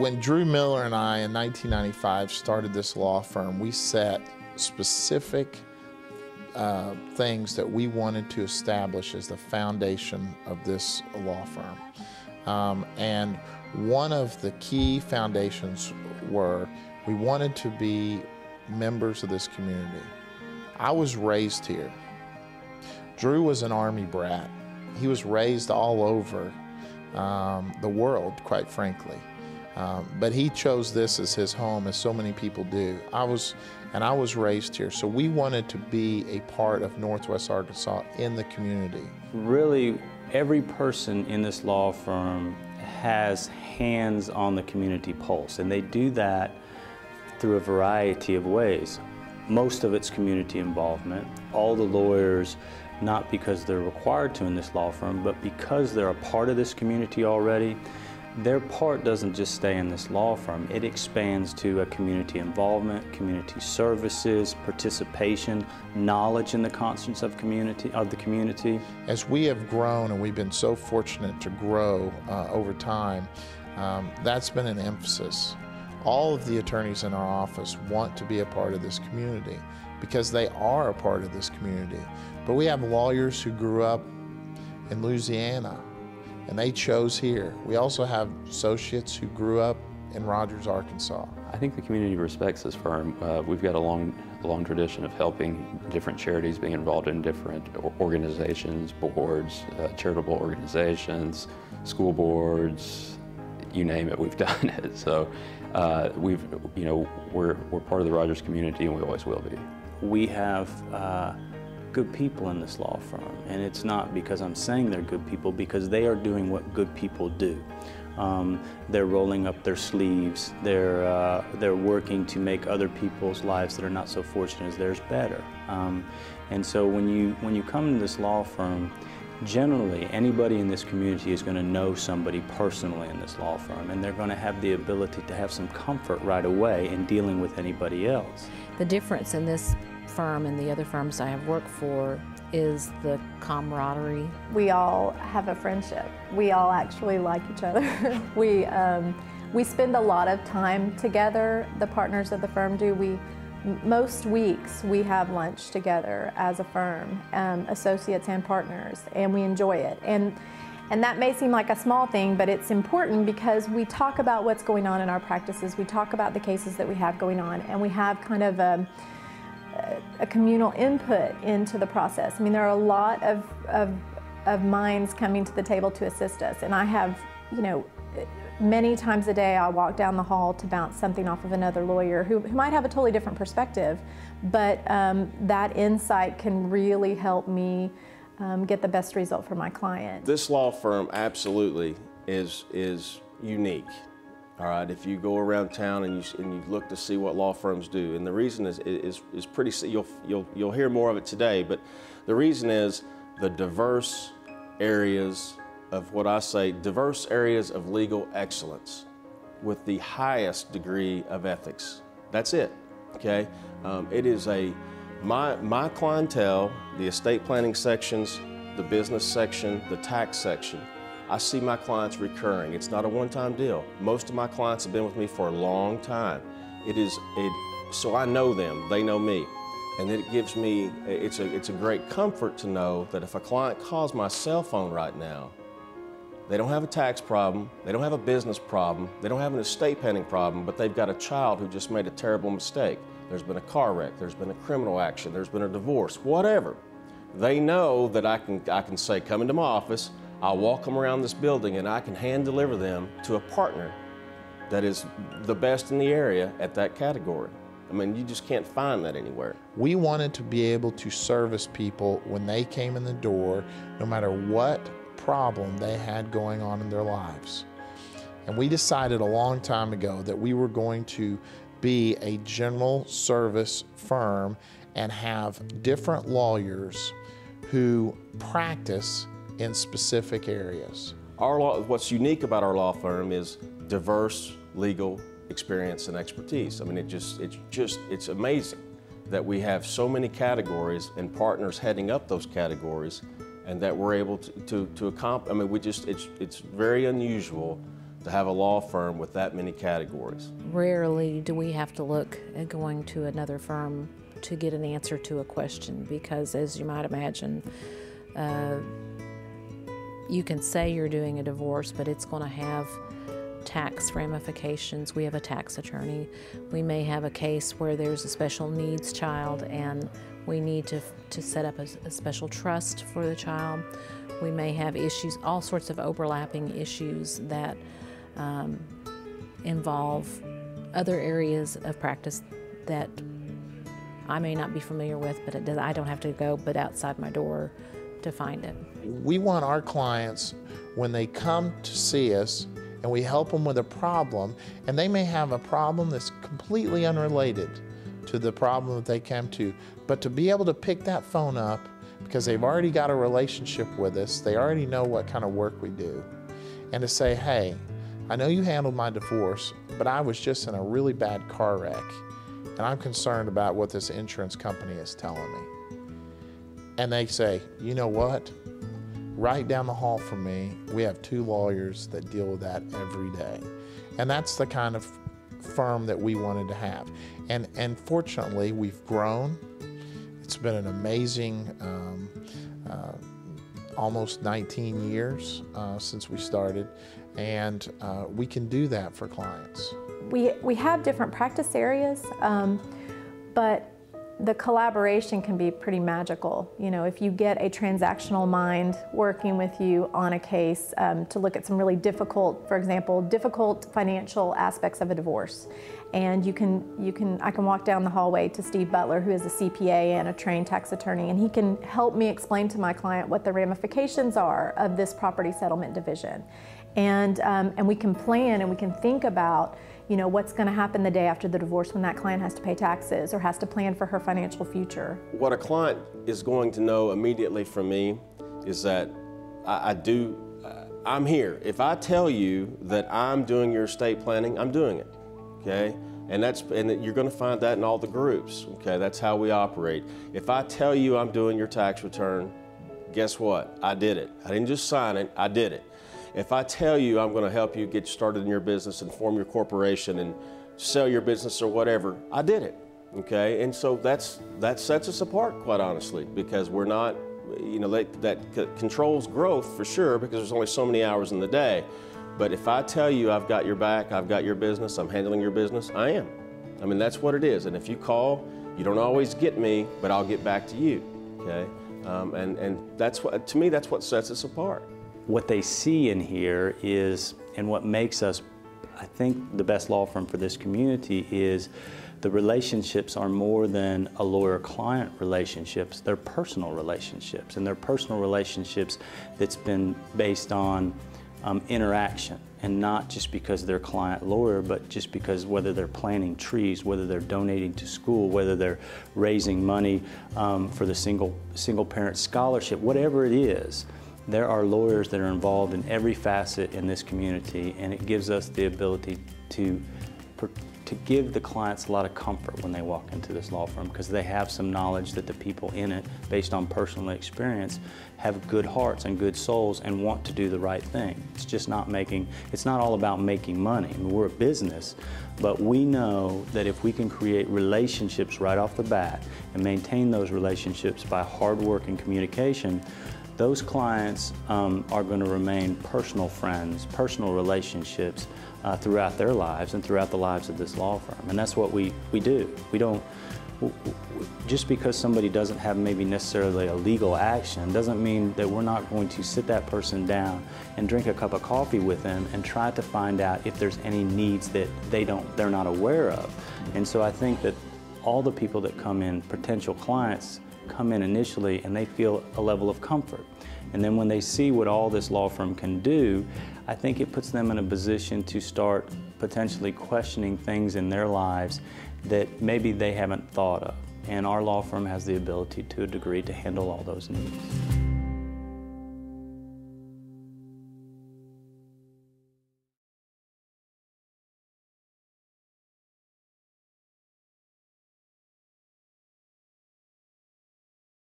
When Drew Miller and I in 1995 started this law firm, we set specific things that we wanted to establish as the foundation of this law firm. And one of the key foundations were we wanted to be members of this community. I was raised here. Drew was an Army brat. He was raised all over the world, quite frankly. But he chose this as his home, as so many people do. I was raised here, so we wanted to be a part of Northwest Arkansas in the community. Really, every person in this law firm has hands on the community pulse, and they do that through a variety of ways. Most of it's community involvement. All the lawyers, not because they're required to in this law firm, but because they're a part of this community already, their part doesn't just stay in this law firm. It expands to a community involvement, community services, participation, knowledge in the constants of the community. As we have grown, and we've been so fortunate to grow over time, that's been an emphasis. All of the attorneys in our office want to be a part of this community because they are a part of this community. But we have lawyers who grew up in Louisiana and they chose here. We also have associates who grew up in Rogers, Arkansas. I think the community respects this firm. We've got a long tradition of helping different charities, being involved in different organizations, boards, charitable organizations, school boards, you name it, we've done it. So we're part of the Rogers community, and we always will be. We have good people in this law firm, and it's not because I'm saying they're good people, because they are doing what good people do. They're rolling up their sleeves. They're working to make other people's lives that are not so fortunate as theirs better. And so when you come to this law firm, generally anybody in this community is going to know somebody personally in this law firm, and they're going to have the ability to have some comfort right away in dealing with anybody else. The difference in this firm and the other firms I have worked for is the camaraderie. We all have a friendship. We all actually like each other. We spend a lot of time together, the partners of the firm do. Most weeks we have lunch together as a firm, associates and partners, and we enjoy it. And that may seem like a small thing, but it's important because we talk about what's going on in our practices. We talk about the cases that we have going on, and we have kind of a communal input into the process. I mean, there are a lot of minds coming to the table to assist us, and I have, many times a day I'll walk down the hall to bounce something off of another lawyer who might have a totally different perspective, but that insight can really help me get the best result for my client. This law firm absolutely is unique. All right, if you go around town and you look to see what law firms do, and the reason is pretty, you'll hear more of it today, but the reason is the diverse areas of what I say, diverse areas of legal excellence with the highest degree of ethics. That's it, okay? It is my clientele, the estate planning sections, the business section, the tax section, I see my clients recurring. It's not a one-time deal. Most of my clients have been with me for a long time. So I know them, they know me. And it gives me, it's a great comfort to know that if a client calls my cell phone right now, they don't have a tax problem, they don't have a business problem, they don't have an estate planning problem, but they've got a child who just made a terrible mistake. There's been a car wreck, there's been a criminal action, there's been a divorce, whatever. They know that I can say, come into my office, I'll walk them around this building, and I can hand deliver them to a partner that is the best in the area at that category. I mean, you just can't find that anywhere. We wanted to be able to service people when they came in the door, no matter what problem they had going on in their lives. And we decided a long time ago that we were going to be a general service firm and have different lawyers who practice in specific areas. What's unique about our law firm is diverse legal experience and expertise. I mean, it's amazing that we have so many categories and partners heading up those categories, and that we're able to accomplish. I mean, it's very unusual to have a law firm with that many categories. Rarely do we have to look at going to another firm to get an answer to a question, because as you might imagine, you can say you're doing a divorce, but it's going to have tax ramifications. We have a tax attorney. We may have a case where there's a special needs child and we need to set up a special trust for the child. We may have issues, all sorts of overlapping issues that involve other areas of practice that I may not be familiar with, but I don't have to go but outside my door to find it. We want our clients, when they come to see us and we help them with a problem, and they may have a problem that's completely unrelated to the problem that they came to, but to be able to pick that phone up because they've already got a relationship with us, they already know what kind of work we do, and to say, hey, I know you handled my divorce, but I was just in a really bad car wreck, and I'm concerned about what this insurance company is telling me. And they say, you know what? Right down the hall from me, we have 2 lawyers that deal with that every day. And that's the kind of firm that we wanted to have. And fortunately, we've grown. It's been an amazing almost 19 years since we started, and we can do that for clients. We have different practice areas, but the collaboration can be pretty magical. You know, if you get a transactional mind working with you on a case to look at some really difficult, for example, difficult financial aspects of a divorce, and I can walk down the hallway to Steve Butler, who is a CPA and a trained tax attorney, and he can help me explain to my client what the ramifications are of this property settlement division. And we can plan and we can think about, you know, what's going to happen the day after the divorce when that client has to pay taxes or has to plan for her financial future. What a client is going to know immediately from me is that I'm here. If I tell you that I'm doing your estate planning, I'm doing it, okay? And you're going to find that in all the groups, okay? That's how we operate. If I tell you I'm doing your tax return, guess what? I did it. I didn't just sign it, I did it. If I tell you I'm going to help you get started in your business and form your corporation and sell your business or whatever, I did it, okay? And so that sets us apart, quite honestly, because we're not, you know, that controls growth for sure, because there's only so many hours in the day. But if I tell you I've got your back, I've got your business, I'm handling your business, I am. I mean, that's what it is. And if you call, you don't always get me, but I'll get back to you, okay? And that's what, to me, that's what sets us apart. What they see in here is, and what makes us, I think, the best law firm for this community is the relationships are more than a lawyer-client relationships. They're personal relationships, and they're personal relationships that's been based on interaction, and not just because they're client lawyer, but just because whether they're planting trees, whether they're donating to school, whether they're raising money for the single parent scholarship, whatever it is. There are lawyers that are involved in every facet in this community, and it gives us the ability to give the clients a lot of comfort when they walk into this law firm, because they have some knowledge that the people in it, based on personal experience, have good hearts and good souls and want to do the right thing. It's just it's not all about making money. I mean, we're a business, but we know that if we can create relationships right off the bat and maintain those relationships by hard work and communication, those clients are going to remain personal friends, personal relationships throughout their lives and throughout the lives of this law firm. And that's what we do. We don't, just because somebody doesn't have maybe necessarily a legal action doesn't mean that we're not going to sit that person down and drink a cup of coffee with them and try to find out if there's any needs that they're not aware of. And so I think that all the people that come in, potential clients, come in initially and they feel a level of comfort. And then when they see what all this law firm can do, I think it puts them in a position to start potentially questioning things in their lives that maybe they haven't thought of. And our law firm has the ability to a degree to handle all those needs.